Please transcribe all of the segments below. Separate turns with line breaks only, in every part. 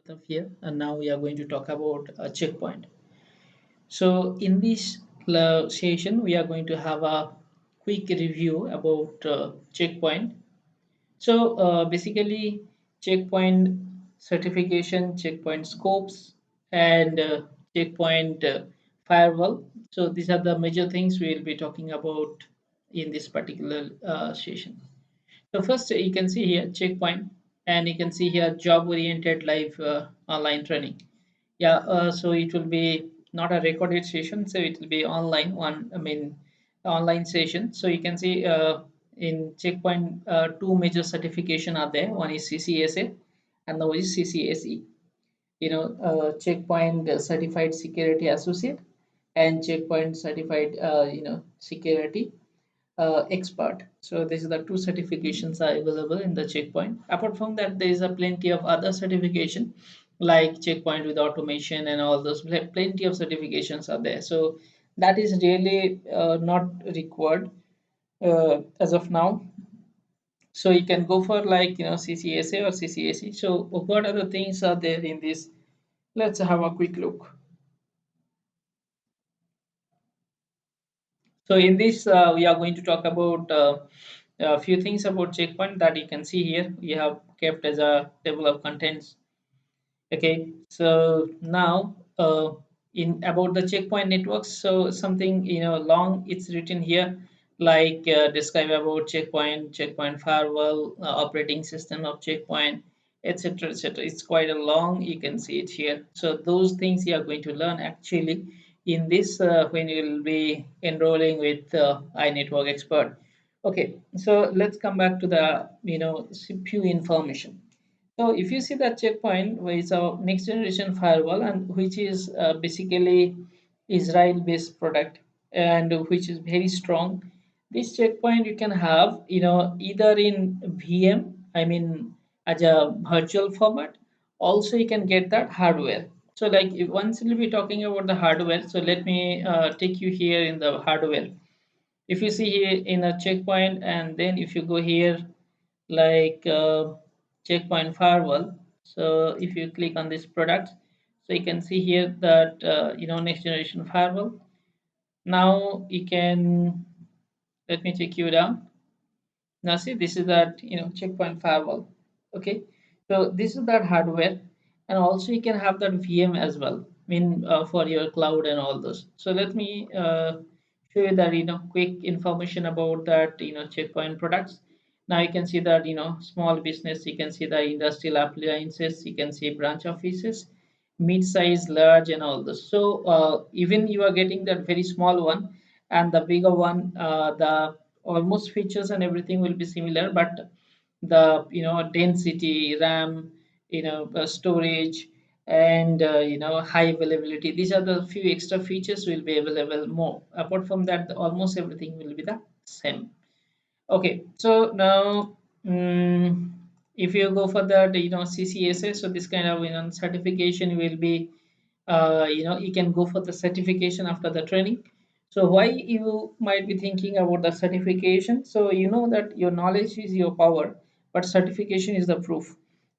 Of here, and now we are going to talk about checkpoint. So in this session, we are going to have a quick review about checkpoint. So basically, checkpoint certification, checkpoint scopes, and checkpoint firewall. So these are the major things we will be talking about in this particular session. So first, you can see here checkpoint, and you can see here job-oriented live online training. Yeah, so it will be not a recorded session, so it will be online one. I mean, online session. So you can see in checkpoint, two major certification are there. One is CCSA, and the other is CCSE. Checkpoint certified security associate and checkpoint certified security expert. So these are the two certifications are available in the checkpoint. Apart from that, there is a plenty of other certification like checkpoint with automation and all those. Plenty of certifications are there. So that is really not required as of now. So you can go for like CCSA or CCSE. So what other things are there in this? Let's have a quick look. So in this, we are going to talk about a few things about checkpoint that you can see here. We have kept as a table of contents. Okay, so now in about the checkpoint networks, so something long it's written here, like describe about checkpoint, checkpoint firewall, operating system of checkpoint, etc., etc. It's quite a long. You can see it here. So those things you are going to learn actually in this when you will be enrolling with iNetwork expert. Okay, so let's come back to the few information. So if you see that checkpoint, which is our next generation firewall, and which is basically Israel-based product, and which is very strong. This checkpoint you can have, either in VM, I mean, as a virtual format. Also, you can get that hardware. So, like if once we'll be talking about the hardware, so let me take you here in the hardware. If you see here in a checkpoint, and then if you go here like checkpoint firewall, so if you click on this product, so you can see here that next generation firewall. Now you can, let me take you down. Now see, this is that checkpoint firewall. Okay, so this is that hardware, and also you can have that VM as well, I mean for your cloud and all those. So let me show you that quick information about that checkpoint products. Now you can see that small business, you can see the industrial appliances, you can see branch offices, mid-size, large, and all this. So even you are getting that very small one, and the bigger one, the almost features and everything will be similar, but the density, RAM, storage, and high availability. These are the few extra features will be available more. Apart from that, almost everything will be the same. Okay, so now if you go for that CCSA, so this kind of certification will be you can go for the certification after the training. So why you might be thinking about the certification? So you know that your knowledge is your power, but certification is the proof.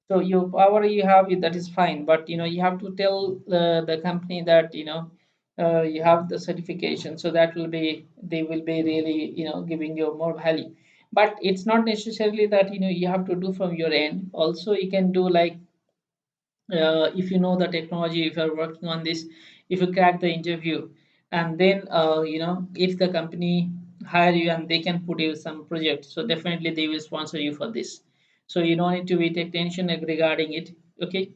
So your power you have, that is fine, but you have to tell the company that you have the certification, so that will be, they will be really giving you more value. But it's not necessarily that you have to do from your end. Also you can do like if you know the technology, if you're working on this, if you crack the interview, and then if the company hire you and they can put you some project, so definitely they will sponsor you for this. So you don't need to be take tension regarding it. Okay,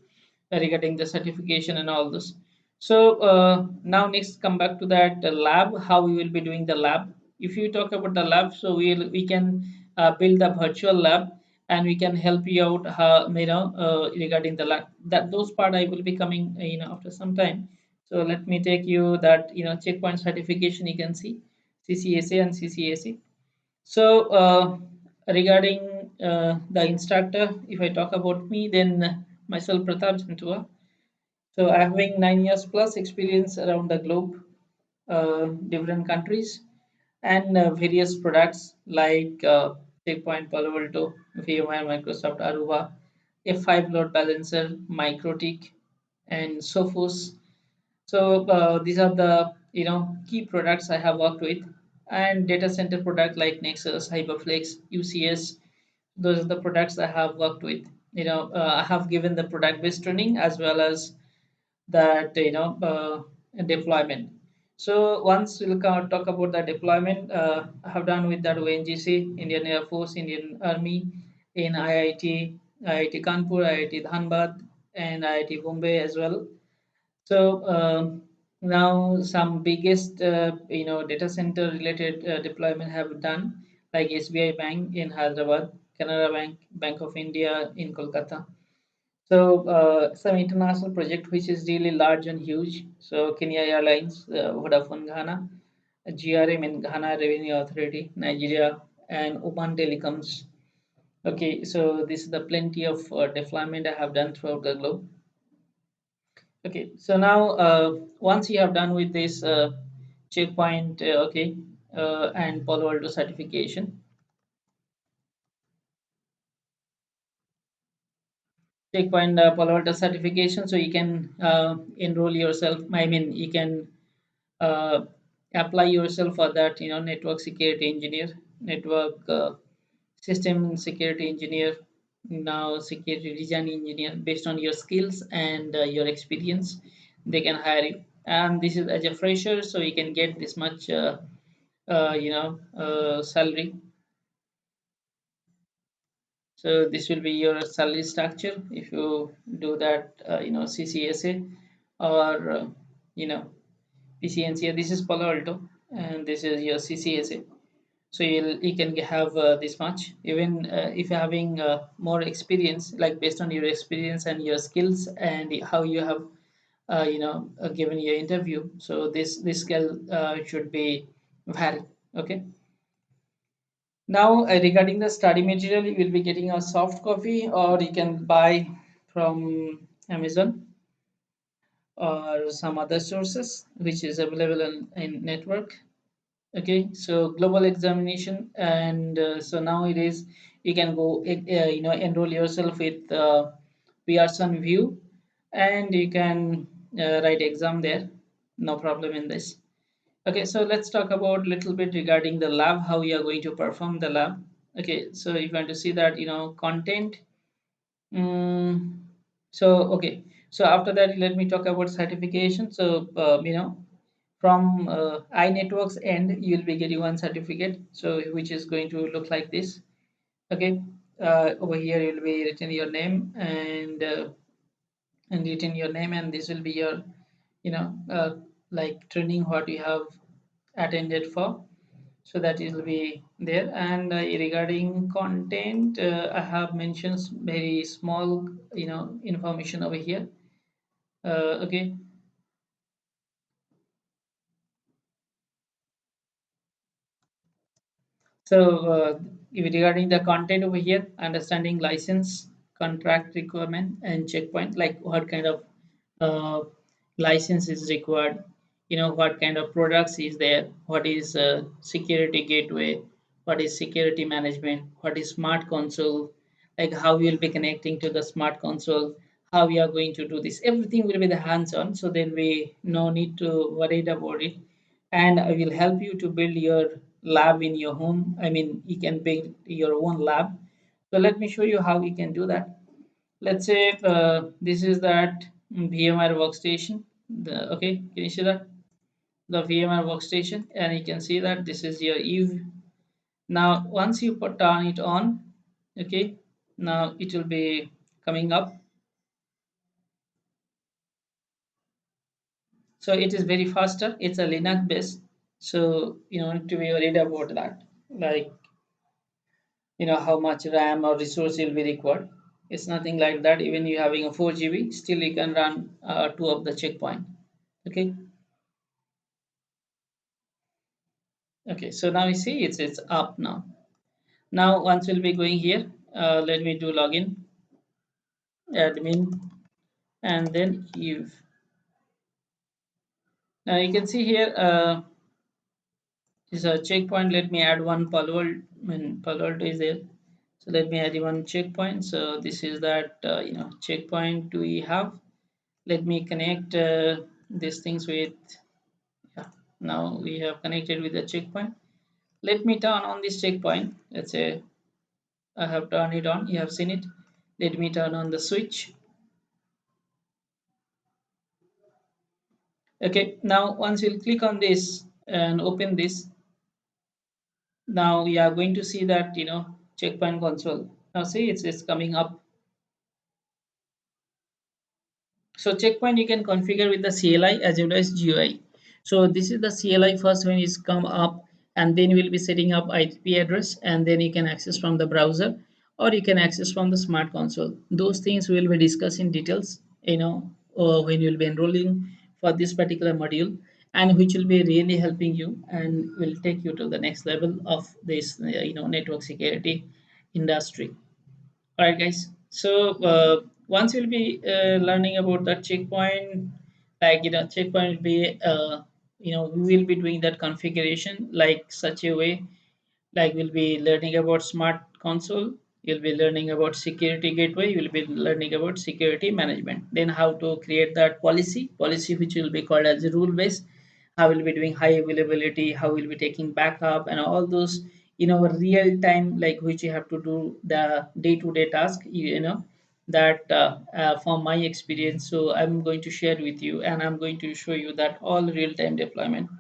regarding the certification and all this. So now next come back to that lab, how we will be doing the lab. If you talk about the lab, so we can build a virtual lab, and we can help you out regarding the lab. That those part I will be coming after some time. So let me take you that checkpoint certification. You can see CCSA and CCSE. So regarding the instructor, if I talk about me, then myself Pratap Jantua. So I'm having 9 years plus experience around the globe, different countries, and various products like Checkpoint, Palo Alto, VMware, Microsoft, Aruba. F5 load balancer, MikroTik, and Sophos. So these are the key products I have worked with, and data center product like Nexus, Hyperflex, UCS. Those are the products I have worked with. I have given the product based training as well as that deployment. So once we'll talk about the deployment, I have done with that ONGC, Indian Air Force, Indian Army, in IIT, IIT Kanpur, IIT Dhanbad, and IIT Bombay as well. So now some biggest data center related deployment have done, like SBI Bank in Hyderabad, Canara Bank, Bank of India in Kolkata. So some international project which is really large and huge. So Kenya Airlines, Vodafone Ghana, GRM in Ghana Revenue Authority, Nigeria, and Oman Telecoms. Okay, so this is the plenty of deployment I have done throughout the globe. Okay, so now once you have done with this checkpoint, and Palo Alto certification, checkpoint Palo Alto certification, so you can enroll yourself. I mean, you can uh, apply yourself for that. Network security engineer, network system security engineer, now security design engineer. Based on your skills and your experience, they can hire you. And this is as a fresher, so you can get this much salary. So this will be your salary structure if you do that, CCSA or you know PCNCA. This is Palo Alto, and this is your CCSA. So you can have this much. Even if you're having more experience, like based on your experience and your skills and how you have given your interview. So this scale should be vary. Okay. Now, regarding the study material, you will be getting a soft copy, or you can buy from Amazon or some other sources, which is available in network. Okay, so global examination, and so now it is you can go enroll yourself with Pearson View, and you can write exam there. No problem in this. Okay, so let's talk about little bit regarding the lab, how we are going to perform the lab. Okay, so if you want to see that, content. Mm, so, okay, so after that, let me talk about certification. So, from iNetwork's end, you'll be getting one certificate, so which is going to look like this. Okay, over here you'll be written your name and written your name, and this will be your, like training what you have attended for, so that it will be there. And regarding content, I have mentioned very small information over here. Okay, so regarding the content over here, understanding license, contract requirement, and checkpoint, like what kind of uh, license is required, what kind of products is there, what is security gateway, what is security management, what is smart console, like how we will be connecting to the smart console, how we are going to do this. Everything will be the hands-on, so there will be no need to worry about it. And I will help you to build your lab in your home. I mean, you can build your own lab. So let me show you how we can do that. Let's say this is that VMware workstation. Okay, can you see that? The VMware workstation, and you can see that this is your Eve. Now, once you turn it on, okay, now it will be coming up. So it is very faster. It's a Linux based. So you know to be worried about that. Like how much RAM or resource will be required. It's nothing like that. Even you having a 4 GB, still you can run two of the checkpoint. Okay. Okay. So now you see it's up now. Now once we'll be going here, let me do login, admin, and then Eve. Now you can see here is a checkpoint. Let me add one Palo Alto. I mean, Palo Alto is there. So let me add one checkpoint. So this is that checkpoint we have. Let me connect these things with, yeah. Now we have connected with the checkpoint. Let me turn on this checkpoint. Let's say I have turned it on. You have seen it. Let me turn on the switch. Okay. Now once you click on this and open this, now we are going to see that checkpoint console. Now see it's coming up. So checkpoint you can configure with the CLI as well as GUI. So this is the CLI first when it's come up, and then we'll be setting up IP address, and then you can access from the browser or you can access from the smart console. Those things we'll be discussed in details, when you'll be enrolling for this particular module, and which will be really helping you and will take you to the next level of this network security industry. All right, guys. So once you'll be learning about that checkpoint, like checkpoint will be we will be doing that configuration like such a way, like we'll be learning about smart console, you'll be learning about security gateway, you'll be learning about security management, then how to create that policy which will be called as a rule base, how we'll be doing high availability, how we'll be taking backup, and all those real time, like which you have to do the day-to-day task, that from my experience. So I'm going to share with you, and I'm going to show you that all real-time deployment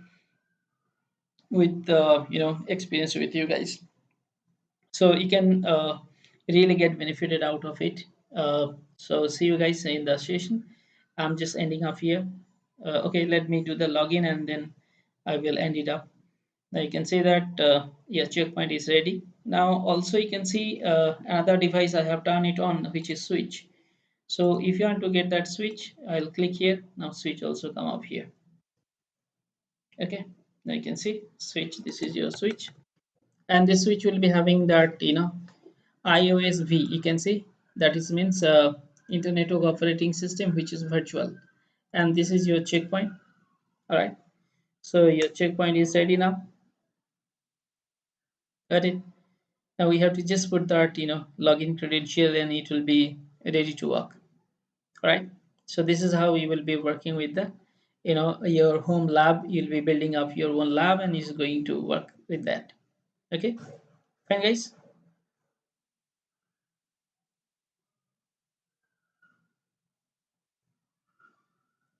with experience with you guys, so you can really get benefited out of it. So see you guys in the session. I'm just ending up here. Okay, let me do the login and then I will end it up. Now you can see that your checkpoint is ready. Now also you can see another device I have turned it on, which is switch. So if you want to get that switch, I'll click here. Now switch also come up here. Okay, now you can see switch. This is your switch, and this switch will be having that iOS V. You can see that is means Internet of Operating System, which is virtual, and this is your checkpoint. All right, so your checkpoint is ready now. Got it. Now we have to just put that login credential, and it will be ready to work. All right. So this is how we will be working with the your home lab. You'll be building up your own lab, and it's going to work with that. Okay, fine, guys.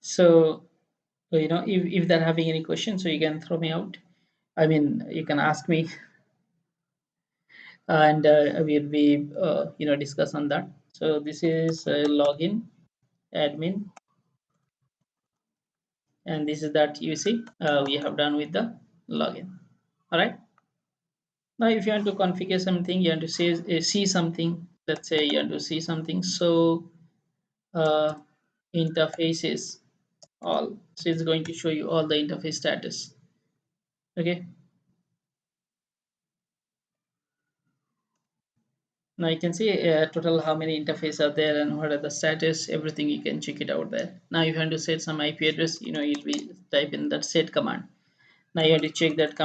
So if they're having any questions, so you can throw me out. I mean, you can ask me, and we'll be discuss on that. So this is login admin, and this is that you see we have done with the login. All right. Now if you want to configure something, you want to see something. Let's say you want to see something. So uh, interfaces all. So it's going to show you all the interface status. Okay. Now you can see total how many interfaces are there and what are the status, everything you can check it out there. Now if you want to set some IP address, you'll be type in that set command. Now you have to check that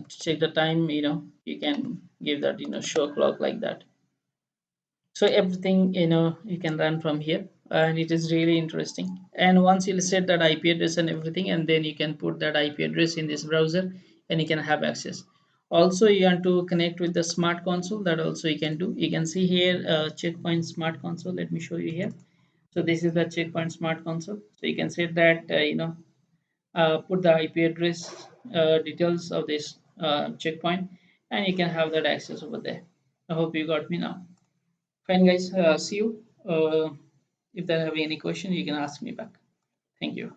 check the time, you can give that show clock like that. So everything you can run from here, and it is really interesting. And once you set that IP address and everything, and then you can put that IP address in this browser and you can have access. Also you want to connect with the smart console, that also you can do. You can see here checkpoint smart console. Let me show you here. So this is the checkpoint smart console. So you can set that put the IP address details of this checkpoint, and you can have that access over there. I hope you got me now. Fine, guys. See you. If there have any question, you can ask me back. Thank you.